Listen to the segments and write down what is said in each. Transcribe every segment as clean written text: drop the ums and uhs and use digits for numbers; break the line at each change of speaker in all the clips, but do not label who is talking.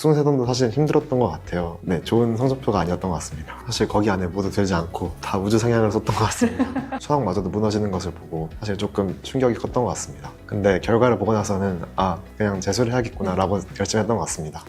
국승세단도 사실 힘들었던 것 같아요. 네, 좋은 성적표가 아니었던 것 같습니다. 사실 거기 안에 모두 들지 않고 다 우주 상향을 썼던 것 같습니다. 수학마저도 무너지는 것을 보고 사실 조금 충격이 컸던 것 같습니다. 근데 결과를 보고 나서는 그냥 재수를 해야겠구나 라고 결심했던 것 같습니다.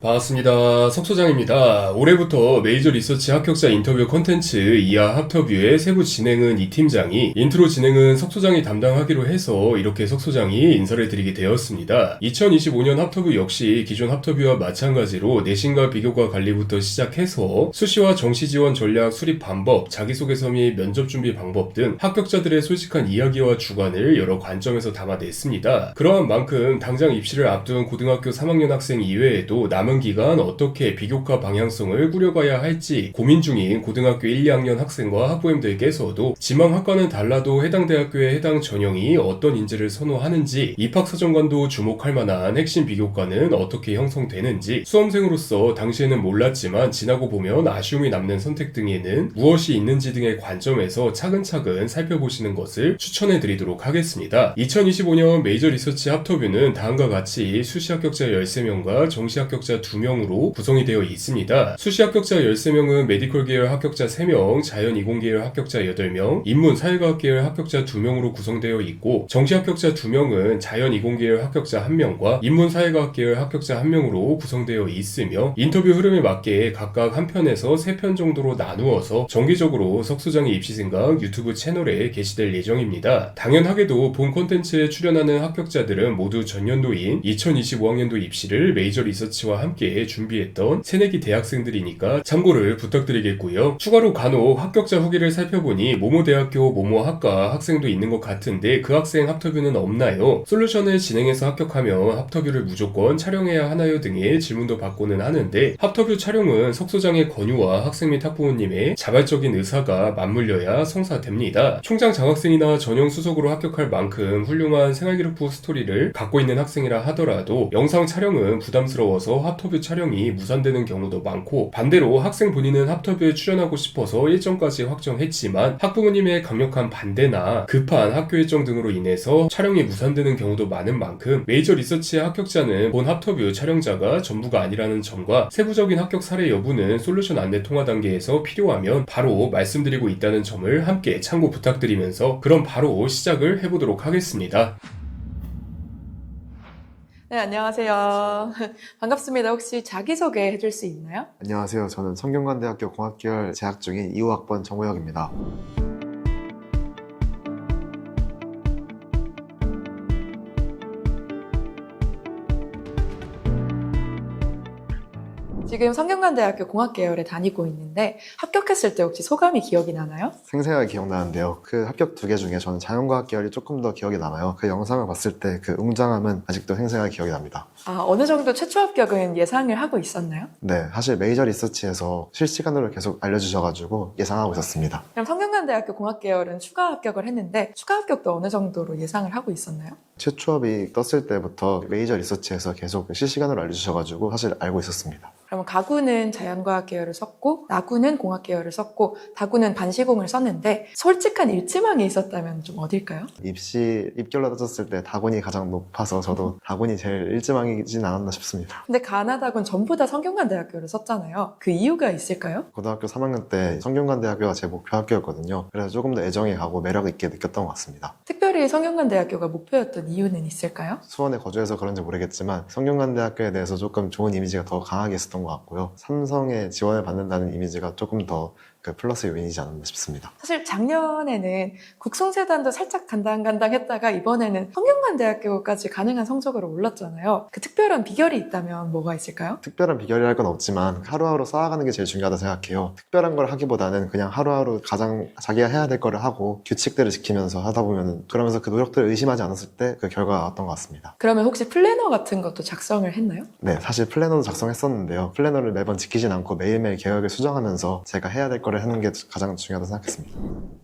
반갑습니다. 석소장입니다. 올해부터 메이저 리서치 합격자 인터뷰 콘텐츠 이하 합터뷰의 세부 진행은 이 팀장이, 인트로 진행은 석소장이 담당하기로 해서 이렇게 석소장이 인사를 드리게 되었습니다. 2025년 합터뷰 역시 기존 합터뷰와 마찬가지로 내신과 비교과 관리부터 시작해서 수시와 정시 지원 전략 수립 방법, 자기소개서 및 면접 준비 방법 등 합격자들의 솔직한 이야기와 주관을 여러 관점에서 담아냈습니다. 그러한 만큼 당장 입시를 앞둔 고등학교 3학년 학생 이외에도 남은 기간 어떻게 비교과 방향성을 꾸려가야 할지 고민 중인 고등학교 1, 2학년 학생과 학부모님들께서도 지망 학과는 달라도 해당 대학교의 해당 전형이 어떤 인재를 선호하는지, 입학사정관도 주목할 만한 핵심 비교과는 어떻게 형성되는지, 수험생으로서 당시에는 몰랐지만 지나고 보면 아쉬움이 남는 선택 등에는 무엇이 있는지 등의 관점에서 차근차근 살펴보시는 것을 추천해 드리도록 하겠습니다. 2025년 메이저 리서치 합터뷰는 다음과 같이 수시 합격자 13명과 정시 합격자 2명으로 구성이 되어 있습니다. 수시 합격자 13명은 메디컬 계열 합격자 3명, 자연 이공 계열 합격자 8명, 인문 사회과학 계열 합격자 2명으로 구성되어 있고, 정시 합격자 2명은 자연 이공 계열 합격자 1명과 인문 사회과학 계열 합격자 1명으로 구성되어 있으며, 인터뷰 흐름에 맞게 각각 한 편에서 3편 정도로 나누어서 정기적으로 석소장의 입시생각 유튜브 채널에 게시될 예정입니다. 당연하게도 본 콘텐츠에 출연하는 합격자들은 모두 전년도인 2025학년도 입시를 메이저 리서치와 함께 준비했던 새내기 대학생들이니까 참고를 부탁드리겠고요. 추가로 간혹 합격자 후기를 살펴보니 모모 대학교 모모 학과 학생도 있는 것 같은데 그 학생 합터뷰는 없나요? 솔루션을 진행해서 합격하면 합터뷰를 무조건 촬영해야 하나요? 등의 질문도 받고는 하는데, 합터뷰 촬영은 석소장의 권유와 학생 및 학부모님의 자발적인 의사가 맞물려야 성사됩니다. 총장 장학생이나 전형 수석으로 합격할 만큼 훌륭한 생활기록부 스토리를 갖고 있는 학생이라 하더라도 영상 촬영은 부담스러워서 합터뷰 촬영이 무산되는 경우도 많고, 반대로 학생 본인은 합터뷰에 출연하고 싶어서 일정까지 확정했지만 학부모님의 강력한 반대나 급한 학교 일정 등으로 인해서 촬영이 무산되는 경우도 많은 만큼 메이저 리서치의 합격자는 본 합터뷰 촬영자가 전부가 아니라는 점과 세부적인 합격 사례 여부는 솔루션 안내 통화 단계에서 필요하면 바로 말씀드리고 있다는 점을 함께 참고 부탁드리면서 그럼 바로 시작을 해보도록 하겠습니다.
네, 안녕하세요. 반갑습니다. 혹시 자기소개 해줄 수 있나요?
안녕하세요. 저는 성균관대학교 공학계열 재학 중인 2호학번 정호혁입니다.
지금 성균관대학교 공학계열에 다니고 있는데 합격했을 때 혹시 소감이 기억이 나나요?
생생하게 기억나는데요. 그 합격 2개 중에 저는 자연과학 계열이 조금 더 기억이 남아요. 그 영상을 봤을 때 그 웅장함은 아직도 생생하게 기억이 납니다.
어느 정도 최초 합격은 예상을 하고 있었나요?
네, 사실 메이저 리서치에서 실시간으로 계속 알려주셔가지고 예상하고 있었습니다.
그럼 성균관대학교 공학계열은 추가 합격을 했는데 추가 합격도 어느 정도로 예상을 하고 있었나요?
최초업이 떴을 때부터 메이저 리서치에서 계속 실시간으로 알려주셔가지고 사실 알고 있었습니다.
그러면 가구는 자연과학 계열을 썼고 나구는 공학 계열을 썼고 다구는 반시공을 썼는데 솔직한 일지망이 있었다면 좀 어딜까요?
입시 입결로 따졌을 때 다군이 가장 높아서 저도 다군이 제일 일지망이진 않았나 싶습니다.
근데 가나다군 전부 다 성균관대학교를 썼잖아요. 그 이유가 있을까요?
고등학교 3학년 때 성균관대학교가 제 목표 학교였거든요. 그래서 조금 더 애정이 가고 매력 있게 느꼈던 것 같습니다.
특별히 성균관대학교가 목표였던 이유는 있을까요?
수원에 거주해서 그런지 모르겠지만 성균관대학교에 대해서 조금 좋은 이미지가 더 강하게 있었던 것 같고요. 삼성에 지원을 받는다는 이미지가 조금 더 플러스 요인이지 않았나 싶습니다.
사실 작년에는 국송세단도 살짝 간당간당했다가 이번에는 성균관대학교까지 가능한 성적으로 올랐잖아요. 그 특별한 비결이 있다면 뭐가 있을까요?
특별한 비결이랄 건 없지만 하루하루 쌓아가는 게 제일 중요하다 생각해요. 특별한 걸 하기보다는 그냥 하루하루 가장 자기가 해야 될 거를 하고 규칙대로 지키면서 하다 보면 그런 그러면서 그 노력들을 의심하지 않았을 때 그 결과가 나왔던 것 같습니다.
그러면 혹시 플래너 같은 것도 작성을 했나요?
네, 사실 플래너도 작성했었는데요. 플래너를 매번 지키진 않고 매일매일 계획을 수정하면서 제가 해야 될 거를 하는 게 가장 중요하다고 생각했습니다.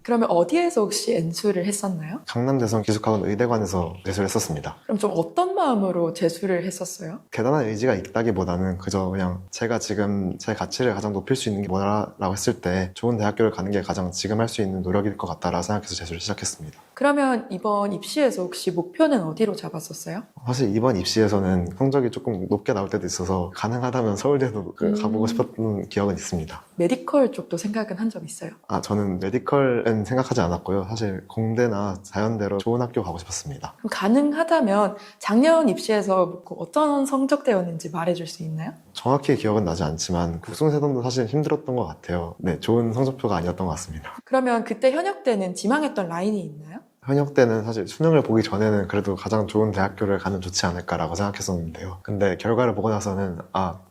그러면 어디에서 혹시 엔수를 했었나요?
강남대성 기숙학원 의대관에서 제수를 했었습니다.
그럼 좀 어떤 마음으로 재수를 했었어요?
대단한 의지가 있다기보다는 그저 그냥 제가 지금 제 가치를 가장 높일 수 있는 게 뭐라고 했을 때 좋은 대학교를 가는 게 가장 지금 할 수 있는 노력일 것 같다라고 생각해서 제수를 시작했습니다.
그러면 이번 입시에서 혹시 목표는 어디로 잡았었어요?
사실 이번 입시에서는 성적이 조금 높게 나올 때도 있어서 가능하다면 서울대도 가보고 싶었던 기억은 있습니다.
메디컬 쪽도 생각은 한 적 있어요?
저는 메디컬은 생각하지 않았고요. 사실 공대나 자연대로 좋은 학교 가고 싶었습니다.
그럼 가능하다면 작년 입시에서 어떤 성적대였는지 말해줄 수 있나요?
정확히 기억은 나지 않지만 국승세단도 사실 힘들었던 것 같아요. 네, 좋은 성적표가 아니었던 것 같습니다.
그러면 그때 현역 때는 지망했던 라인이 있나요?
현역 때는 사실 수능을 보기 전에는 그래도 가장 좋은 대학교를 가면 좋지 않을까라고 생각했었는데요. 근데 결과를 보고 나서는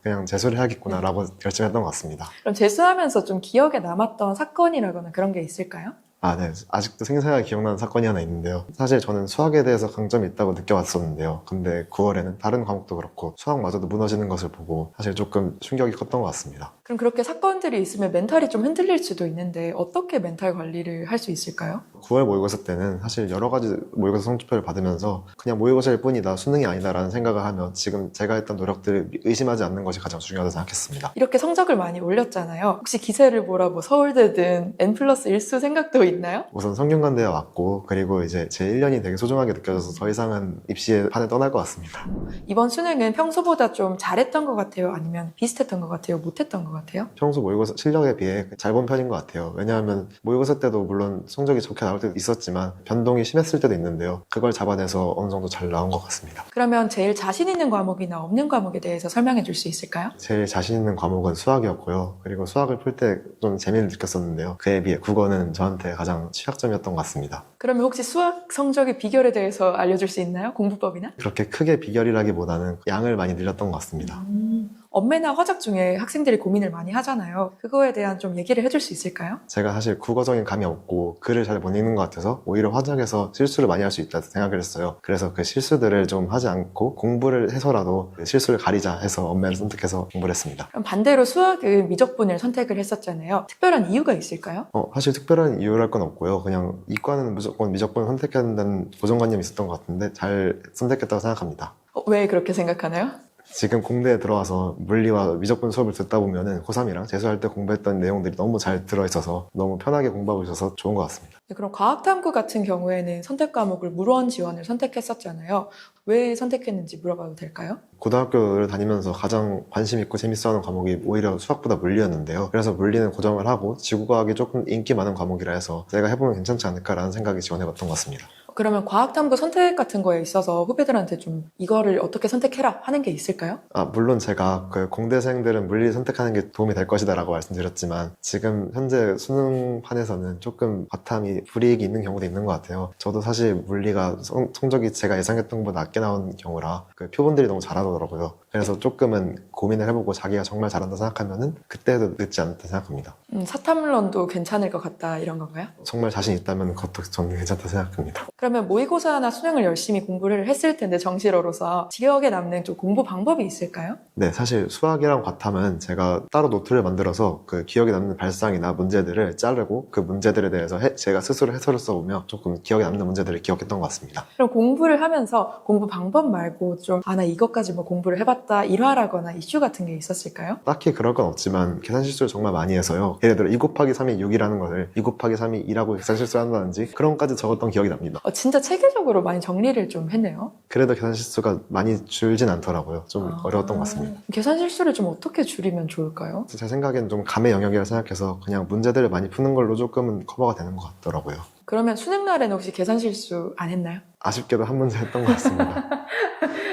그냥 재수를 해야겠구나라고 결심했던 것 같습니다.
그럼 재수하면서 좀 기억에 남았던 사건이라거나 그런 게 있을까요?
네. 아직도 생생하게 기억나는 사건이 하나 있는데요. 사실 저는 수학에 대해서 강점이 있다고 느껴왔었는데요. 근데 9월에는 다른 과목도 그렇고 수학마저도 무너지는 것을 보고 사실 조금 충격이 컸던 것 같습니다.
그럼 그렇게 사건들이 있으면 멘탈이 좀 흔들릴 수도 있는데 어떻게 멘탈 관리를 할 수 있을까요?
9월 모의고사 때는 사실 여러 가지 모의고사 성적표를 받으면서 그냥 모의고사일 뿐이다, 수능이 아니다라는 생각을 하며 지금 제가 했던 노력들을 의심하지 않는 것이 가장 중요하다고 생각했습니다.
이렇게 성적을 많이 올렸잖아요. 혹시 기세를 보라 서울대든 N+1수 생각도 있나요?
우선 성균관대에 왔고 그리고 이제 제 1년이 되게 소중하게 느껴져서 더 이상은 입시에 판에 떠날 것 같습니다.
이번 수능은 평소보다 좀 잘했던 것 같아요? 아니면 비슷했던 것 같아요? 못했던 것 같아요?
평소 모의고사 실력에 비해 잘 본 편인 것 같아요. 왜냐하면 모의고사 때도 물론 성적이 좋게 나올 때도 있었지만 변동이 심했을 때도 있는데요. 그걸 잡아내서 어느 정도 잘 나온 것 같습니다.
그러면 제일 자신 있는 과목이나 없는 과목에 대해서 설명해 줄 수 있을까요?
제일 자신 있는 과목은 수학이었고요. 그리고 수학을 풀 때 좀 재미를 느꼈었는데요. 그에 비해 국어는 저한테 가장 취약점이었던 것 같습니다.
그러면 혹시 수학 성적의 비결에 대해서 알려줄 수 있나요? 공부법이나?
그렇게 크게 비결이라기보다는 양을 많이 늘렸던 것 같습니다.
엄매나 화작 중에 학생들이 고민을 많이 하잖아요. 그거에 대한 좀 얘기를 해줄 수 있을까요?
제가 사실 국어적인 감이 없고 글을 잘 못 읽는 것 같아서 오히려 화작에서 실수를 많이 할 수 있다고 생각을 했어요. 그래서 그 실수들을 좀 하지 않고 공부를 해서라도 그 실수를 가리자 해서 엄매를 선택해서 공부를 했습니다.
그럼 반대로 수학은 미적분을 선택을 했었잖아요. 특별한 이유가 있을까요?
사실 특별한 이유랄 건 없고요. 그냥 이과는 무조건 미적분을 선택해야 된다는 고정관념이 있었던 것 같은데 잘 선택했다고 생각합니다.
왜 그렇게 생각하나요?
지금 공대에 들어와서 물리와 미적분 수업을 듣다 보면은 고3이랑 재수할 때 공부했던 내용들이 너무 잘 들어있어서 너무 편하게 공부하고 있어서 좋은 것 같습니다.
네, 그럼 과학탐구 같은 경우에는 선택 과목을 물원 지원을 선택했었잖아요. 왜 선택했는지 물어봐도 될까요?
고등학교를 다니면서 가장 관심 있고 재밌어하는 과목이 오히려 수학보다 물리였는데요. 그래서 물리는 고정을 하고 지구과학이 조금 인기 많은 과목이라 해서 제가 해보면 괜찮지 않을까라는 생각이 지원해봤던 것 같습니다.
그러면 과학탐구 선택 같은 거에 있어서 후배들한테 좀 이거를 어떻게 선택해라 하는 게 있을까요?
물론 제가 그 공대생들은 물리 선택하는 게 도움이 될 것이다 라고 말씀드렸지만 지금 현재 수능판에서는 조금 과탐이 불이익이 있는 경우도 있는 것 같아요. 저도 사실 물리가 성적이 제가 예상했던 것보다 낮게 나온 경우라 그 표본들이 너무 잘하더라고요. 그래서 조금은 고민을 해보고 자기가 정말 잘한다 생각하면은 그때도 늦지 않다 생각합니다.
사탐론도 괜찮을 것 같다 이런 건가요?
정말 자신 있다면 그것도 저는 괜찮다 생각합니다.
그러면 모의고사나 수능을 열심히 공부를 했을 텐데 정시로서 기억에 남는 좀 공부 방법이 있을까요?
네, 사실 수학이랑 과탐은 제가 따로 노트를 만들어서 그 기억에 남는 발상이나 문제들을 자르고 그 문제들에 대해서 제가 스스로 해설을 써보며 조금 기억에 남는 문제들을 기억했던 것 같습니다.
그럼 공부를 하면서 공부 방법 말고 좀 나 이것까지 공부를 해봤다 일화라거나 이슈 같은 게 있었을까요?
딱히 그럴 건 없지만 계산 실수를 정말 많이 해서요. 예를 들어 2 곱하기 3이 6이라는 것을 2 곱하기 3이 2라고 계산 실수를 한다든지 그런 것까지 적었던 기억이 납니다.
진짜 체계적으로 많이 정리를 좀 했네요.
그래도 계산 실수가 많이 줄진 않더라고요. 좀 어려웠던 것 같습니다.
계산 실수를 좀 어떻게 줄이면 좋을까요?
제 생각엔 좀 감의 영역이라 생각해서 그냥 문제들을 많이 푸는 걸로 조금은 커버가 되는 것 같더라고요.
그러면 수능 날에는 혹시 계산 실수 안 했나요?
아쉽게도 한 문제 했던 것 같습니다.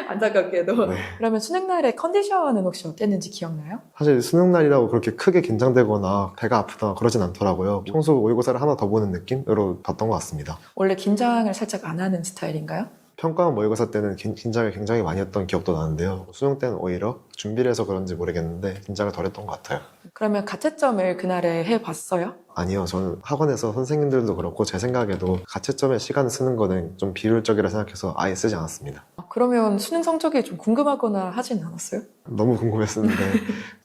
안타깝게도.
네.
그러면 수능 날의 컨디션은 혹시 어땠는지 기억나요?
사실 수능 날이라고 그렇게 크게 긴장되거나 배가 아프거나 그러진 않더라고요. 평소 모의고사를 하나 더 보는 느낌으로 봤던 것 같습니다.
원래 긴장을 살짝 안 하는 스타일인가요?
평가원 모의고사 때는 긴장을 굉장히 많이 했던 기억도 나는데요. 수능 때는 오히려 준비를 해서 그런지 모르겠는데 긴장을 덜 했던 것 같아요.
그러면 가채점을 그날에 해봤어요?
아니요, 저는 학원에서 선생님들도 그렇고 제 생각에도 가채점에 시간 쓰는 거는 좀 비효율적이라 생각해서 아예 쓰지 않았습니다.
그러면 수능 성적이 좀 궁금하거나 하진 않았어요?
너무 궁금했었는데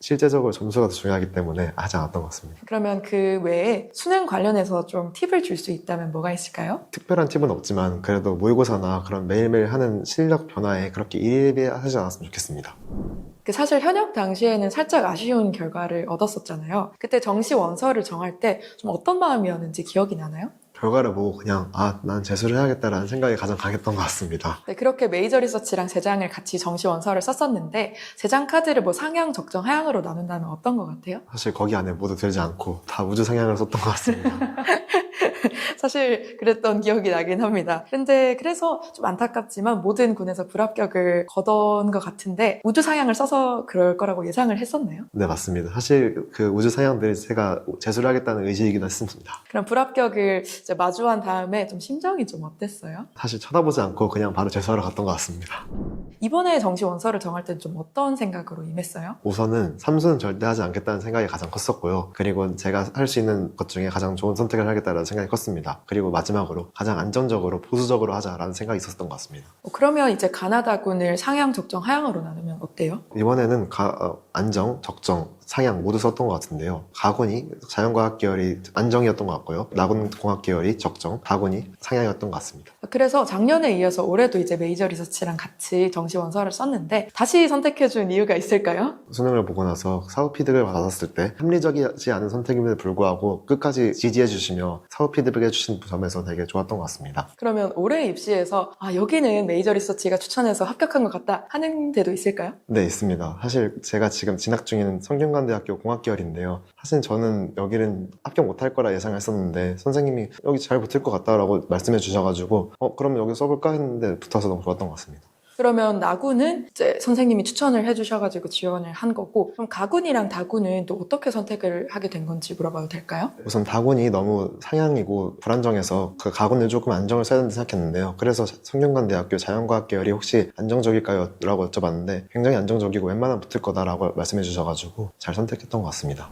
실제적으로 점수가 더 중요하기 때문에 하지 않았던 것 같습니다.
그러면 그 외에 수능 관련해서 좀 팁을 줄 수 있다면 뭐가 있을까요?
특별한 팁은 없지만 그래도 모의고사나 그런 매일매일 하는 실력 변화에 그렇게 일비하지 않았으면 좋겠습니다.
사실 현역 당시에는 살짝 아쉬운 결과를 얻었었잖아요. 그때 정시 원서를 정할 때 좀 어떤 마음이었는지 기억이 나나요?
결과를 보고 그냥 난 재수를 해야겠다라는 생각이 가장 강했던 것 같습니다.
네, 그렇게 메이저 리서치랑 재장을 같이 정시 원서를 썼었는데 재장 카드를 뭐 상향, 적정, 하향으로 나눈다면 어떤 것 같아요?
사실 거기 안에 모두 들지 않고 다 우주 상향을 썼던 것 같습니다.
사실 그랬던 기억이 나긴 합니다. 근데 그래서 좀 안타깝지만 모든 군에서 불합격을 거둔 것 같은데 우주 상향을 써서 그럴 거라고 예상을 했었나요?
네, 맞습니다. 사실 그 우주 상향들이 제가 재수를 하겠다는 의지이긴 했습니다.
그럼 불합격을 이제 마주한 다음에 좀 심정이 좀 어땠어요?
사실 쳐다보지 않고 그냥 바로 재수하러 갔던 것 같습니다.
이번에 정시 원서를 정할 땐 좀 어떤 생각으로 임했어요?
우선은 삼수는 절대 하지 않겠다는 생각이 가장 컸었고요. 그리고 제가 할 수 있는 것 중에 가장 좋은 선택을 하겠다는 생각이 컸습니다. 그리고 마지막으로 가장 안정적으로 보수적으로 하자라는 생각이 있었던 것 같습니다.
그러면 이제 가나다군을 상향, 적정, 하향으로 나누면 어때요?
이번에는 안정, 적정, 상향 모두 썼던 것 같은데요. 가군이 자연과학 계열이 안정이었던 것 같고요. 나군공학 계열이 적정, 가군이 상향이었던 것 같습니다.
그래서 작년에 이어서 올해도 이제 메이저 리서치랑 같이 정시 원서를 썼는데 다시 선택해준 이유가 있을까요?
수능을 보고 나서 사후 피드백을 받았을 때 합리적이지 않은 선택임에도 불구하고 끝까지 지지해 주시며 사후 피드백 해주신 점에서 되게 좋았던 것 같습니다.
그러면 올해 입시에서 여기는 메이저 리서치가 추천해서 합격한 것 같다 하는 데도 있을까요?
네, 있습니다. 사실 제가 지금 진학 중인 성균관대학교 공학계열인데요. 사실 저는 여기는 합격 못할 거라 예상했었는데 선생님이 여기 잘 붙을 것 같다라고 말씀해 주셔가지고 그럼 여기 써볼까 했는데 붙어서 너무 좋았던 것 같습니다.
그러면 나군은 이제 선생님이 추천을 해주셔가지고 지원을 한 거고 그럼 가군이랑 다군은 또 어떻게 선택을 하게 된 건지 물어봐도 될까요?
우선 다군이 너무 상향이고 불안정해서 그 가군을 조금 안정을 써야 된다 생각했는데요. 그래서 성균관대학교 자연과학 계열이 혹시 안정적일까요? 라고 여쭤봤는데 굉장히 안정적이고 웬만하면 붙을 거다라고 말씀해 주셔가지고 잘 선택했던 것 같습니다.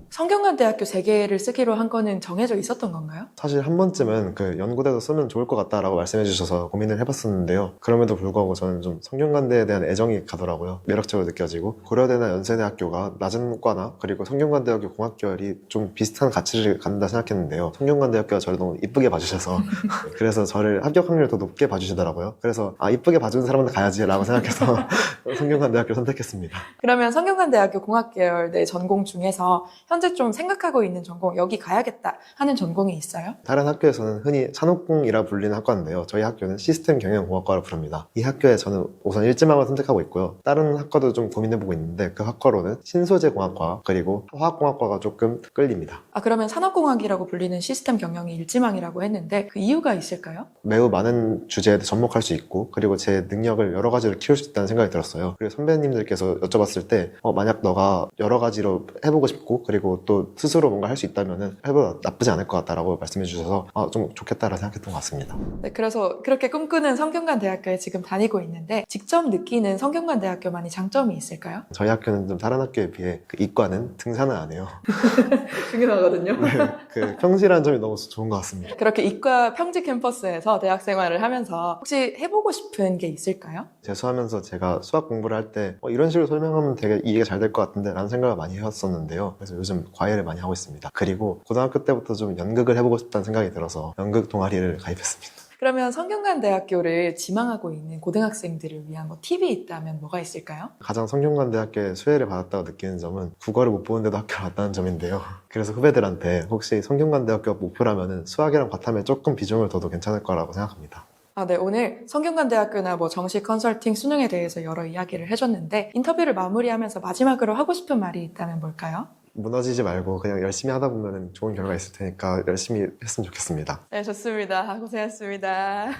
성균관대학교 3개를 쓰기로 한 거는 정해져 있었던 건가요?
사실 한 번쯤은 그 연구대도 쓰면 좋을 것 같다라고 말씀해 주셔서 고민을 해봤었는데요. 그럼에도 불구하고 저는 좀 성균관대에 대한 애정이 가더라고요. 매력적으로 느껴지고 고려대나 연세대학교가 낮은 과나 그리고 성균관대학교 공학계열이 좀 비슷한 가치를 갖는다 생각했는데요. 성균관대학교가 저를 너무 이쁘게 봐주셔서 그래서 저를 합격 확률을 더 높게 봐주시더라고요. 그래서 이쁘게 봐주는 사람한테 가야지라고 생각해서 성균관대학교를 선택했습니다.
그러면 성균관대학교 공학계열 내 전공 중에서 현재 좀 생각하고 있는 전공 여기 가야겠다 하는 전공이 있어요?
다른 학교에서는 흔히 산업공이라 불리는 학과인데요. 저희 학교는 시스템 경영공학과로 부릅니다. 이 학교에 저는 우선 일지망을 선택하고 있고요. 다른 학과도 좀 고민해보고 있는데 그 학과로는 신소재공학과 그리고 화학공학과가 조금 끌립니다.
그러면 산업공학이라고 불리는 시스템 경영이 일지망이라고 했는데 그 이유가 있을까요?
매우 많은 주제에 접목할 수 있고 그리고 제 능력을 여러 가지로 키울 수 있다는 생각이 들었어요. 그리고 선배님들께서 여쭤봤을 때 만약 너가 여러 가지로 해보고 싶고 그리고 또 스스로 뭔가 할 수 있다면 해봐도 나쁘지 않을 것 같다라고 말씀해 주셔서 좀 좋겠다라고 생각했던 것 같습니다.
네, 그래서 그렇게 꿈꾸는 성균관대학교에 지금 다니고 있는데 직접 느끼는 성균관대학교만의 장점이 있을까요?
저희 학교는 좀 다른 학교에 비해 그 이과는 등산을 안 해요.
중요하거든요.
네, 그 평지라는 점이 너무 좋은 것 같습니다.
그렇게 이과 평지 캠퍼스에서 대학 생활을 하면서 혹시 해보고 싶은 게 있을까요?
재수하면서 제가 수학 공부를 할 때 이런 식으로 설명하면 되게 이해가 잘 될 것 같은데 라는 생각을 많이 해왔었는데요. 그래서 요즘 과외를 많이 하고 있습니다. 그리고 고등학교 때부터 좀 연극을 해보고 싶다는 생각이 들어서 연극 동아리를 가입했습니다.
그러면 성균관대학교를 지망하고 있는 고등학생들을 위한 팁이 있다면 뭐가 있을까요?
가장 성균관대학교에 수혜를 받았다고 느끼는 점은 국어를 못 보는데도 학교를 왔다는 점인데요. 그래서 후배들한테 혹시 성균관대학교가 목표라면 수학이랑 과탐에 조금 비중을 둬도 괜찮을 거라고 생각합니다.
네, 오늘 성균관대학교나 정시 컨설팅 수능에 대해서 여러 이야기를 해줬는데 인터뷰를 마무리하면서 마지막으로 하고 싶은 말이 있다면 뭘까요?
무너지지 말고 그냥 열심히 하다 보면 좋은 결과가 있을 테니까 열심히 했으면 좋겠습니다.
네, 좋습니다. 고생하셨습니다.